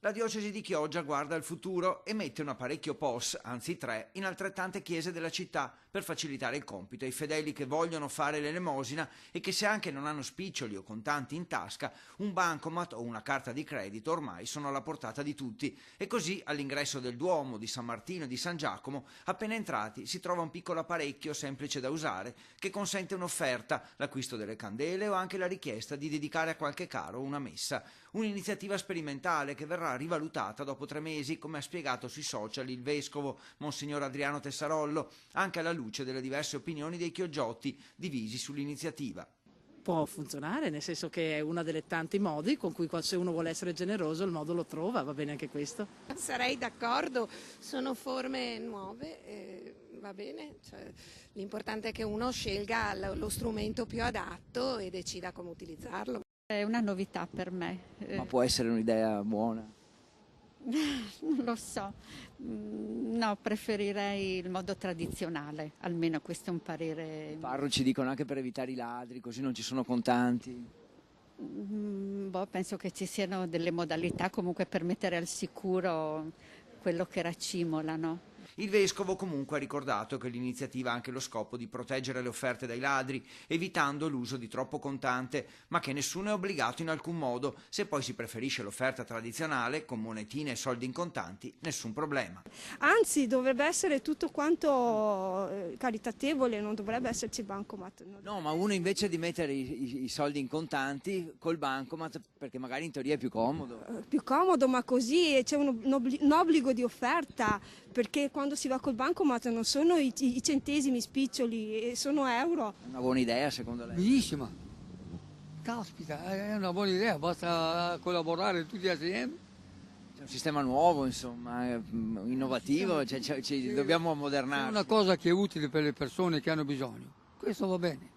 La diocesi di Chioggia guarda al futuro e mette un apparecchio POS, anzi 3, in altrettante chiese della città per facilitare il compito ai fedeli che vogliono fare l'elemosina e che, se anche non hanno spiccioli o contanti in tasca, un bancomat o una carta di credito ormai sono alla portata di tutti. E così all'ingresso del Duomo, di San Martino e di San Giacomo, appena entrati si trova un piccolo apparecchio semplice da usare che consente un'offerta, l'acquisto delle candele o anche la richiesta di dedicare a qualche caro una messa. Un'iniziativa sperimentale che verrà rivalutata dopo 3 mesi, come ha spiegato sui social il vescovo Monsignor Adriano Tessarollo, anche alla luce delle diverse opinioni dei chioggiotti divisi sull'iniziativa. Può funzionare, nel senso che è uno delle tanti modi con cui, se uno vuole essere generoso, il modo lo trova, va bene anche questo. Sarei d'accordo, sono forme nuove, va bene, cioè, l'importante è che uno scelga lo strumento più adatto e decida come utilizzarlo. È una novità per me. Ma può essere un'idea buona? Non lo so, no, preferirei il modo tradizionale, almeno questo è un parere. I parroci dicono anche per evitare i ladri, così non ci sono contanti. Penso che ci siano delle modalità comunque per mettere al sicuro quello che racimola, no? Il vescovo comunque ha ricordato che l'iniziativa ha anche lo scopo di proteggere le offerte dai ladri, evitando l'uso di troppo contante, ma che nessuno è obbligato in alcun modo. Se poi si preferisce l'offerta tradizionale, con monetine e soldi in contanti, nessun problema. Anzi, dovrebbe essere tutto quanto caritatevole, non dovrebbe esserci bancomat. No, ma uno invece di mettere i soldi in contanti col bancomat, perché magari in teoria è più comodo. Più comodo, ma così c'è un obbligo di offerta, perché quando si va col bancomat non sono i centesimi spiccioli, sono euro. È una buona idea secondo lei? Benissima, caspita, è una buona idea, basta collaborare tutti assieme. C'è un sistema nuovo, insomma, innovativo, dobbiamo ammodernare. È una cosa che è utile per le persone che hanno bisogno, questo va bene.